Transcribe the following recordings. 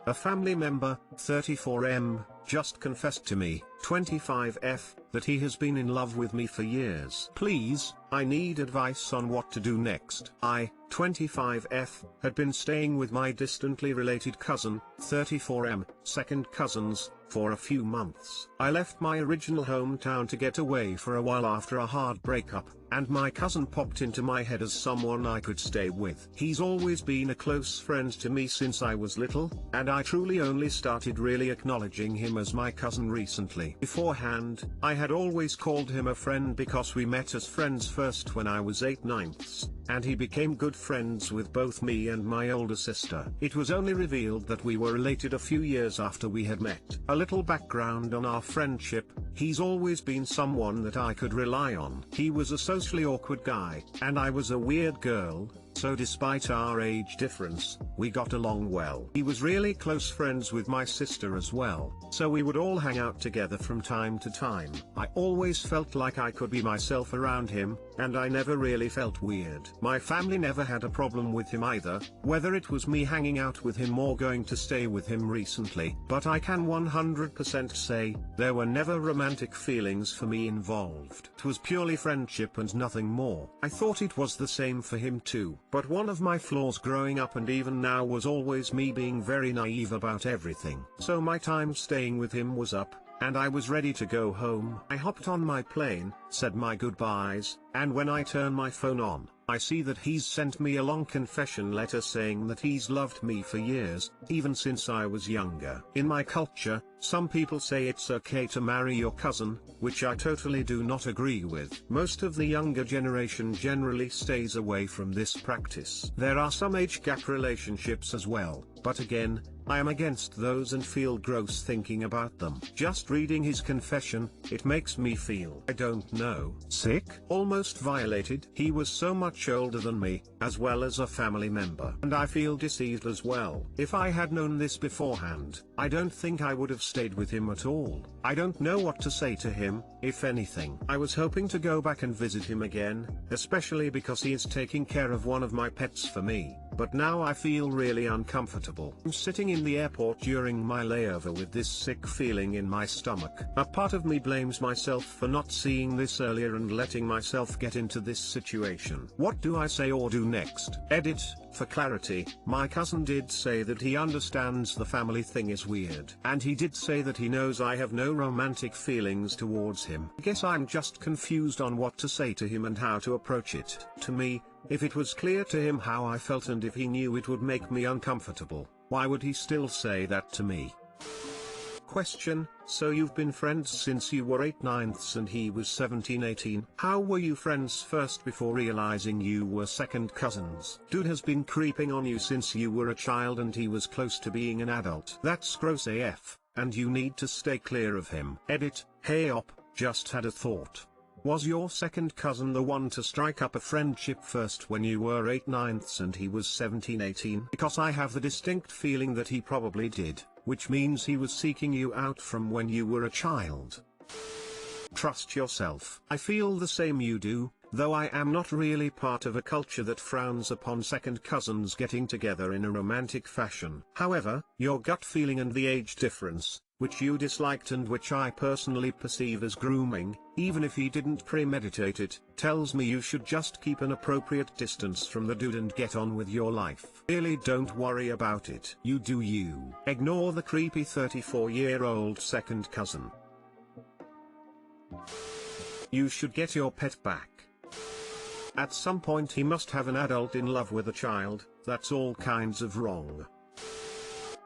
A family member, 34M, just confessed to me, 25F, that he has been in love with me for years. Please, I need advice on what to do next. I, 25F, had been staying with my distantly related cousin, 34M, second cousins, for a few months. I left my original hometown to get away for a while after a hard breakup, and my cousin popped into my head as someone I could stay with. He's always been a close friend to me since I was little, and I truly only started really acknowledging him as my cousin recently. Beforehand, I had always called him a friend because we met as friends first when I was 8/9, and he became good friends with both me and my older sister. It was only revealed that we were related a few years after we had met. A little background on our friendship: he's always been someone that I could rely on. He was a socially awkward guy, and I was a weird girl, so despite our age difference, we got along well. He was really close friends with my sister as well, so we would all hang out together from time to time. I always felt like I could be myself around him, and I never really felt weird. My family never had a problem with him either, whether it was me hanging out with him or going to stay with him recently. But I can 100% say, there were never romantic feelings for me involved. It was purely friendship and nothing more. I thought it was the same for him too. But one of my flaws growing up and even now was always me being very naive about everything. So my time staying with him was up, and I was ready to go home. I hopped on my plane, said my goodbyes, and when I turn my phone on, I see that he's sent me a long confession letter saying that he's loved me for years, even since I was younger. In my culture, some people say it's okay to marry your cousin, which I totally do not agree with. Most of the younger generation generally stays away from this practice. There are some age gap relationships as well, but again, I am against those and feel gross thinking about them. Just reading his confession, it makes me feel, I don't know, sick, almost violated. He was so much older than me, as well as a family member, and I feel deceived as well. If I had known this beforehand, I don't think I would have stayed with him at all. I don't know what to say to him, if anything. I was hoping to go back and visit him again, especially because he is taking care of one of my pets for me. But now I feel really uncomfortable. I'm sitting in the airport during my layover with this sick feeling in my stomach. A part of me blames myself for not seeing this earlier and letting myself get into this situation. What do I say or do next? Edit: for clarity, my cousin did say that he understands the family thing is weird. And he did say that he knows I have no romantic feelings towards him. I guess I'm just confused on what to say to him and how to approach it. To me, if it was clear to him how I felt and if he knew it would make me uncomfortable, why would he still say that to me? Question: so you've been friends since you were 8/9 and he was 17/18. How were you friends first before realizing you were second cousins? Dude has been creeping on you since you were a child and he was close to being an adult. That's gross AF, and you need to stay clear of him. Edit: hey op, just had a thought. Was your second cousin the one to strike up a friendship first when you were 8/9 and he was 17/18? Because I have the distinct feeling that he probably did, which means he was seeking you out from when you were a child. Trust yourself. I feel the same you do, though I am not really part of a culture that frowns upon second cousins getting together in a romantic fashion. However, your gut feeling and the age difference, which you disliked and which I personally perceive as grooming, even if he didn't premeditate it, tells me you should just keep an appropriate distance from the dude and get on with your life. Really don't worry about it. You do you. Ignore the creepy 34-year-old second cousin. You should get your pet back. At some point he must have an adult in love with a child. That's all kinds of wrong.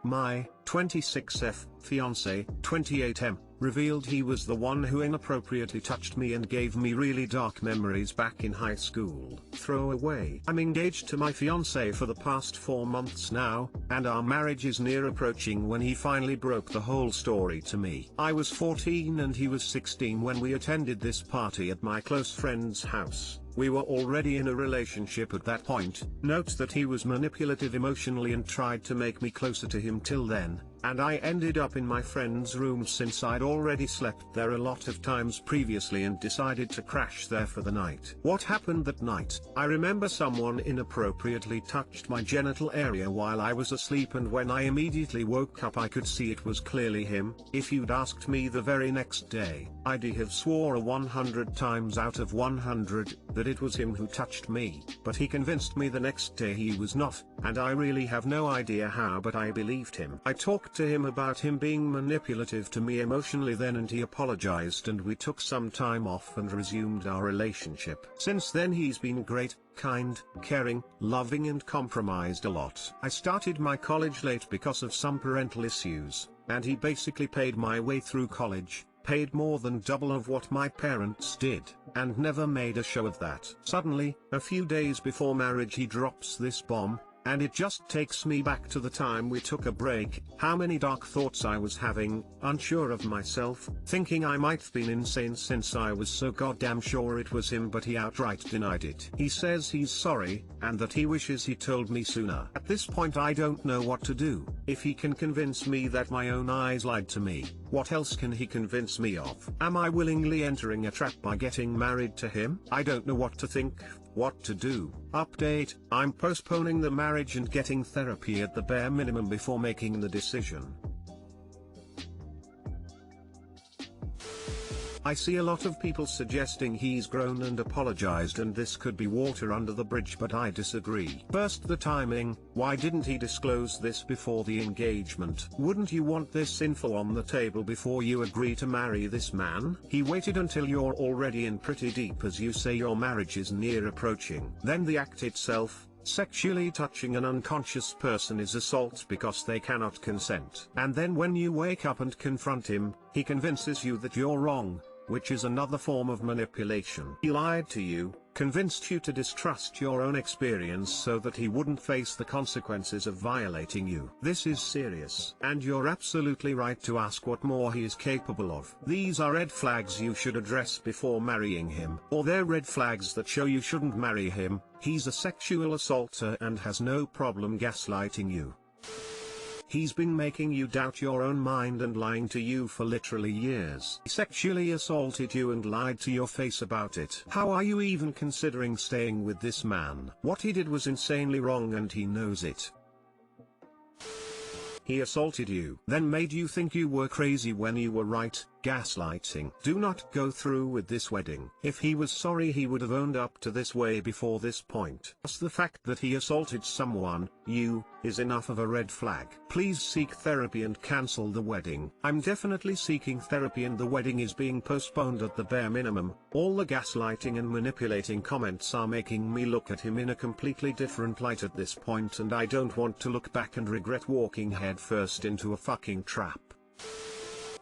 My 26F fiancé, 28M, revealed he was the one who inappropriately touched me and gave me really dark memories back in high school. Throw away. I'm engaged to my fiancé for the past 4 months now, and our marriage is near approaching when he finally broke the whole story to me. I was 14 and he was 16 when we attended this party at my close friend's house. We were already in a relationship at that point. Note that he was manipulative emotionally and tried to make me closer to him till then, and I ended up in my friend's room since I'd already slept there a lot of times previously and decided to crash there for the night. What happened that night? I remember someone inappropriately touched my genital area while I was asleep, and when I immediately woke up I could see it was clearly him. If you'd asked me the very next day, I'd have swore 100 times out of 100 that it was him who touched me, but he convinced me the next day he was not, and I really have no idea how, but I believed him. I talked to him about him being manipulative to me emotionally then, and he apologized and we took some time off and resumed our relationship. Since then he's been great, kind, caring, loving and compromised a lot. I started my college late because of some parental issues, and he basically paid my way through college, paid more than double of what my parents did, and never made a show of that. Suddenly, a few days before marriage he drops this bomb, and it just takes me back to the time we took a break, how many dark thoughts I was having, unsure of myself, thinking I might have been insane since I was so goddamn sure it was him, but he outright denied it. He says he's sorry, and that he wishes he told me sooner. At this point I don't know what to do. If he can convince me that my own eyes lied to me, what else can he convince me of? Am I willingly entering a trap by getting married to him? I don't know what to think, what to do. Update: I'm postponing the marriage and getting therapy at the bare minimum before making the decision. I see a lot of people suggesting he's grown and apologized and this could be water under the bridge, but I disagree. First, the timing. Why didn't he disclose this before the engagement? Wouldn't you want this info on the table before you agree to marry this man? He waited until you're already in pretty deep, as you say your marriage is near approaching. Then the act itself. Sexually touching an unconscious person is assault because they cannot consent. And then when you wake up and confront him, he convinces you that you're wrong, which is another form of manipulation. He lied to you, convinced you to distrust your own experience so that he wouldn't face the consequences of violating you. This is serious. And you're absolutely right to ask what more he is capable of. These are red flags you should address before marrying him. Or they're red flags that show you shouldn't marry him. He's a sexual assaulter and has no problem gaslighting you. He's been making you doubt your own mind and lying to you for literally years. He sexually assaulted you and lied to your face about it. How are you even considering staying with this man? What he did was insanely wrong and he knows it. He assaulted you, then made you think you were crazy when you were right. Gaslighting. Do not go through with this wedding. If he was sorry he would have owned up to this way before this point. Just the fact that he assaulted someone, you, is enough of a red flag. Please seek therapy and cancel the wedding. I'm definitely seeking therapy and the wedding is being postponed at the bare minimum. All the gaslighting and manipulating comments are making me look at him in a completely different light at this point, and I don't want to look back and regret walking headfirst into a fucking trap.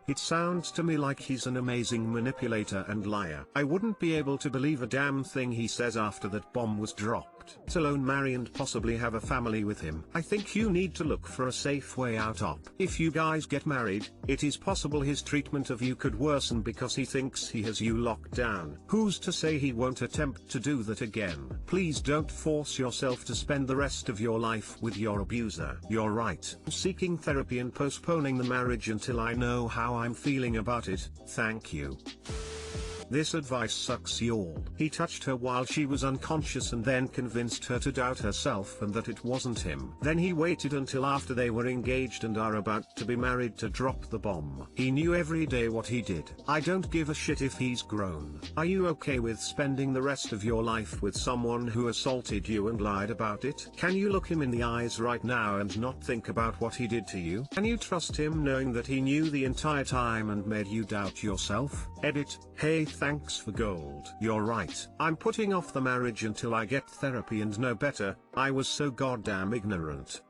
It sounds to me like he's an amazing manipulator and liar. I wouldn't be able to believe a damn thing he says after that bomb was dropped. Let alone marry and possibly have a family with him. I think you need to look for a safe way out up. If you guys get married, it is possible his treatment of you could worsen because he thinks he has you locked down. Who's to say he won't attempt to do that again? Please don't force yourself to spend the rest of your life with your abuser. You're right. I'm seeking therapy and postponing the marriage until I know how I'm feeling about it. Thank you. This advice sucks y'all. He touched her while she was unconscious and then convinced her to doubt herself and that it wasn't him. Then he waited until after they were engaged and are about to be married to drop the bomb. He knew every day what he did. I don't give a shit if he's grown. Are you okay with spending the rest of your life with someone who assaulted you and lied about it? Can you look him in the eyes right now and not think about what he did to you? Can you trust him knowing that he knew the entire time and made you doubt yourself? Edit: hey, thanks for gold. You're right. I'm putting off the marriage until I get therapy and know better. I was so goddamn ignorant.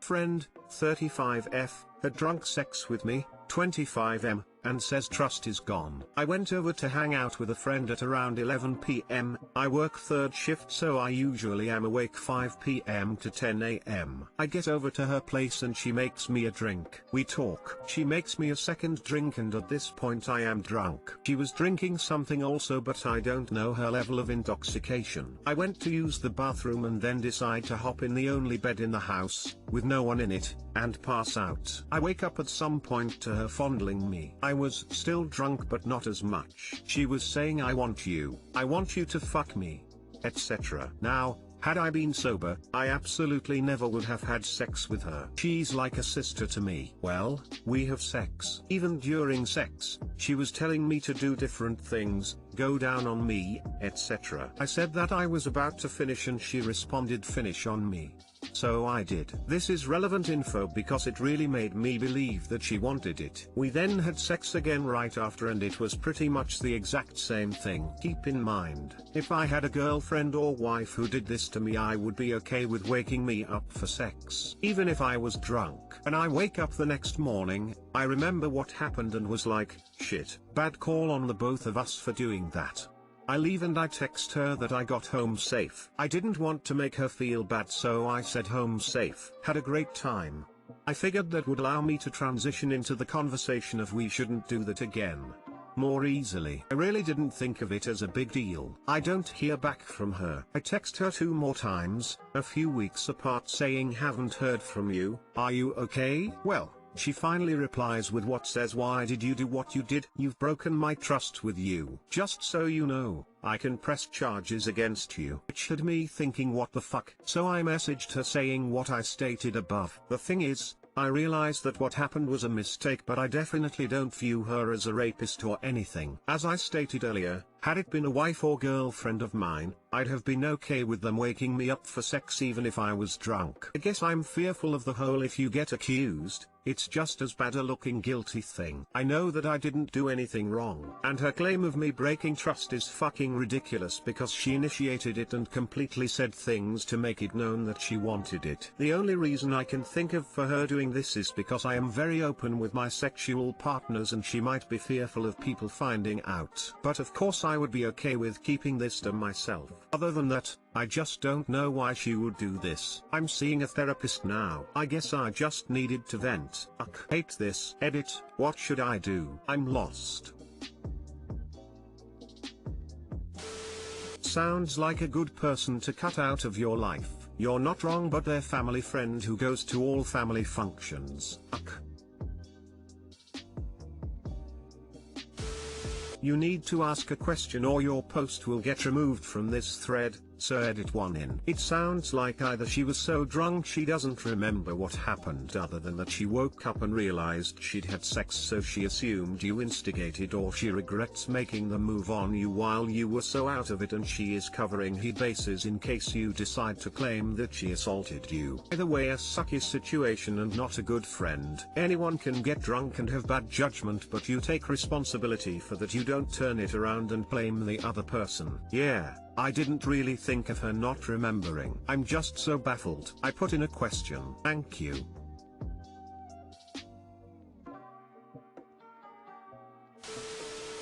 Friend, 35F, had drunk sex with me, 25M, and says trust is gone. I went over to hang out with a friend at around 11 p.m. I work third shift, so I usually am awake 5 p.m. to 10 a.m. I get over to her place and she makes me a drink. We talk. She makes me a second drink and at this point I am drunk. She was drinking something also, but I don't know her level of intoxication. I went to use the bathroom and then decide to hop in the only bed in the house, with no one in it, and pass out. I wake up at some point to her fondling me. I was still drunk but not as much. She was saying I want you to fuck me, etc. Now, had I been sober, I absolutely never would have had sex with her. She's like a sister to me. Well, we have sex. Even during sex, she was telling me to do different things, go down on me, etc. I said that I was about to finish and she responded finish on me. So I did. This is relevant info because it really made me believe that she wanted it. We then had sex again right after and it was pretty much the exact same thing. Keep in mind, if I had a girlfriend or wife who did this to me, I would be okay with waking me up for sex. Even if I was drunk. And I wake up the next morning, I remember what happened and was like, shit, bad call on the both of us for doing that. I leave and I text her that I got home safe. I didn't want to make her feel bad, so I said home safe. Had a great time. I figured that would allow me to transition into the conversation of we shouldn't do that again more easily. I really didn't think of it as a big deal. I don't hear back from her. I text her 2 more times, a few weeks apart, saying haven't heard from you, are you okay? Well, she finally replies with what says, why did you do what you did? You've broken my trust with you. Just so you know, I can press charges against you. Which had me thinking what the fuck. So I messaged her saying what I stated above. The thing is, I realized that what happened was a mistake, but I definitely don't view her as a rapist or anything. As I stated earlier, had it been a wife or girlfriend of mine, I'd have been okay with them waking me up for sex even if I was drunk. I guess I'm fearful of the whole if you get accused, it's just as bad a looking guilty thing. I know that I didn't do anything wrong. And her claim of me breaking trust is fucking ridiculous because she initiated it and completely said things to make it known that she wanted it. The only reason I can think of for her doing this is because I am very open with my sexual partners and she might be fearful of people finding out. But of course I would be okay with keeping this to myself. Other than that, I just don't know why she would do this. I'm seeing a therapist now. I guess I just needed to vent. Ugh, hate this. Edit, what should I do? I'm lost. Sounds like a good person to cut out of your life. You're not wrong, but their family friend who goes to all family functions. Ugh. You need to ask a question or your post will get removed from this thread, so edit one in. It sounds like either she was so drunk she doesn't remember what happened other than that she woke up and realized she'd had sex, so she assumed you instigated, or she regrets making the move on you while you were so out of it and she is covering her bases in case you decide to claim that she assaulted you. Either way, a sucky situation and not a good friend. Anyone can get drunk and have bad judgment, but you take responsibility for that. You don't turn it around and blame the other person. Yeah, I didn't really think of her not remembering. I'm just so baffled. I put in a question. Thank you.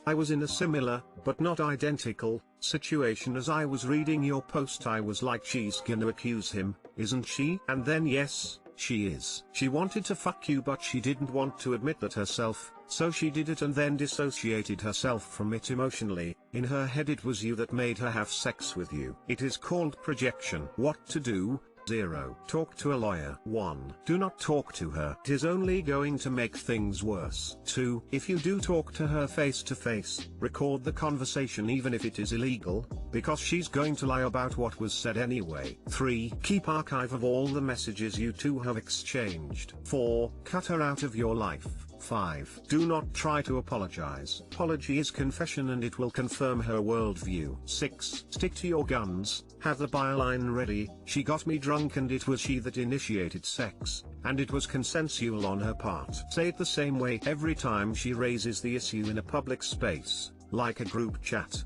I was in a similar, but not identical, situation as I was reading your post. I was like, she's gonna accuse him, isn't she? And then yes, she is. She wanted to fuck you, but she didn't want to admit that herself, so she did it and then dissociated herself from it emotionally. In her head it was you that made her have sex with you. It is called projection. What to do? 0. Talk to a lawyer. 1. Do not talk to her. It is only going to make things worse. 2. If you do talk to her face to face, record the conversation even if it is illegal, because she's going to lie about what was said anyway. 3. Keep archive of all the messages you two have exchanged. 4. Cut her out of your life. 5. Do not try to apologize. Apology is confession and it will confirm her worldview. 6. Stick to your guns, have the byline ready. She got me drunk and it was she that initiated sex, and it was consensual on her part. Say it the same way every time she raises the issue in a public space, like a group chat.